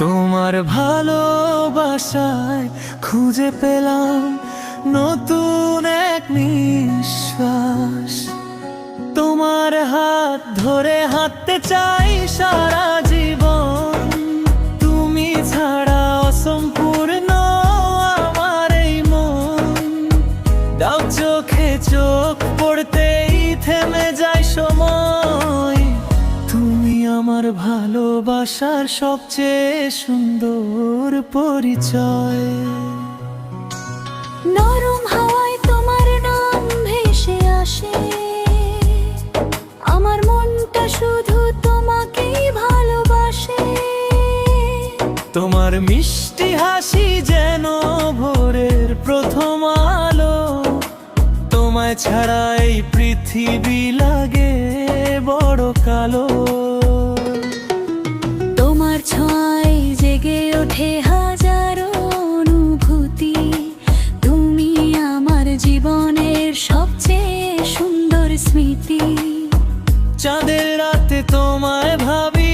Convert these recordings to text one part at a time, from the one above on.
তোমার ভালোবাসায় খুঁজে পেলাম নতুন এক নিঃশ্বাস। তোমার হাত ধরে হাঁটতে চাই সারা জীবন। তুমি ছাড়া অসম্পূর্ণ আমার এই মন। দাও চোখে চোখ পড়তেই থেমে যায় সময়। তুমি আমার ভালোবাসার সবচেয়ে সুন্দর পরিচয়। নরম হাওয়ায় তোমার নাম ভেসে আসে, আমার মনটা শুধু তোমাকেই ভালোবাসে। তোমার মিষ্টি হাসি যেন ভোরের প্রথম আলো। তোমায় ছাড়া এই পৃথিবী লাগে বড় কালো। তোমার ছোঁয়ায় জেগে ওঠে হাজারো অনুভূতি। তুমি আমার জীবনের সবচেয়ে সুন্দর স্মৃতি। চাঁদের রাতে তোমায় ভাবি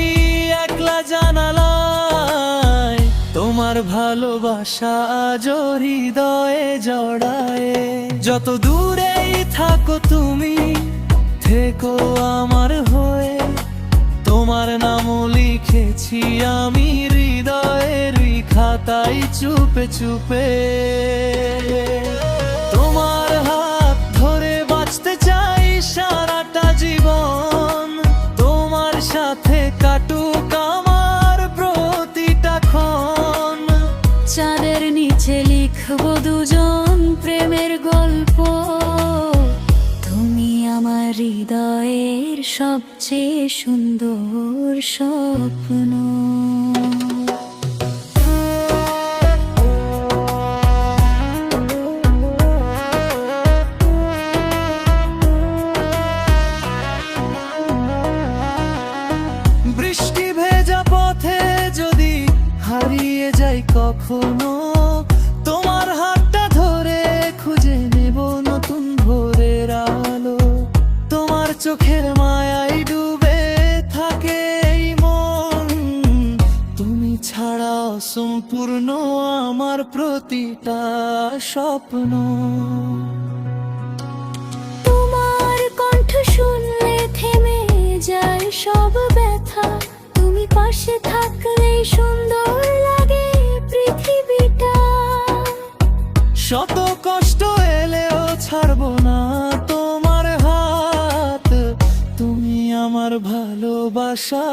একলা জানালায়। তোমার ভালোবাসা আজও হৃদয়ে জড়ায়। যত দূরেই থাকো তুমি থেকো আমার হয়ে। তোমার নামও লিখেছি আমি হৃদয়ের খাতায় চুপে চুপে। তোমার হাত ধরে বাঁচতে চাই সারাটা জীবন। তোমার সাথে কাটুক আমার প্রতিটা ক্ষণ। চাঁদের নিচে লিখবো দুজন প্রেমের গল্প। তুমি আমার হৃদয়ের সবচেয়ে সুন্দর স্বপ্ন। বৃষ্টি ভেজা পথে যদি হারিয়ে যাই কখনো, তোমার হাতটা ধরে খুঁজে নেব নতুন ভোরের আলো। তোমার চোখের মায়ায় ডুবে থাকে এই মন। তুমি ছাড়া অসম্পূর্ণ আমার প্রতিটা স্বপ্ন। তোমার কণ্ঠ শুনলে থেমে যায় সব ব্যথা। তুমি পাশে থাকলে সুন্দর লাগে পৃথিবীটা। শত কষ্ট এলেও ছাড়বো না তোমার হাত। তুমি আমার ভালোবাসা,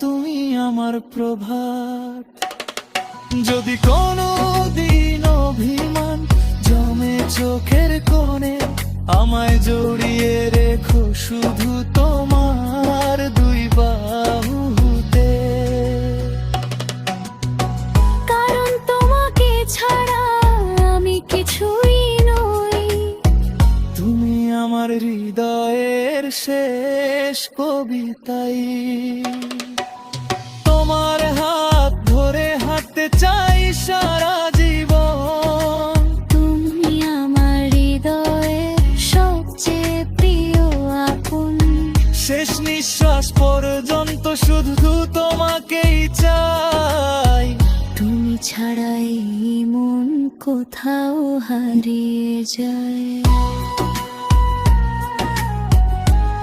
তুমি আমার প্রভাত। যদি কোনো দিন অভিমান জমে চোখের কোণে, আমায় জড়িয়ে রেখো শুধু তোমার দুই বাহুতে। কারণ তোমাকে ছাড়া আমি কিছুই নই। তুমি আমার হৃদয়ের শেষ কবিতাই। তোমার হাত ধরে হাঁটতে চাই সারা জীবন। তুমি আমার হৃদয়ের সবচেয়ে প্রিয় আপন। শেষ নিঃশ্বাস পর্যন্ত শুধু তোমাকেই চাই। তুমি ছাড়াই মন কোথাও হারিয়ে যায়।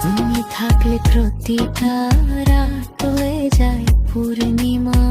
তুমি থাকলে প্রতিটা রাত হয়ে যায় পূর্ণিমা।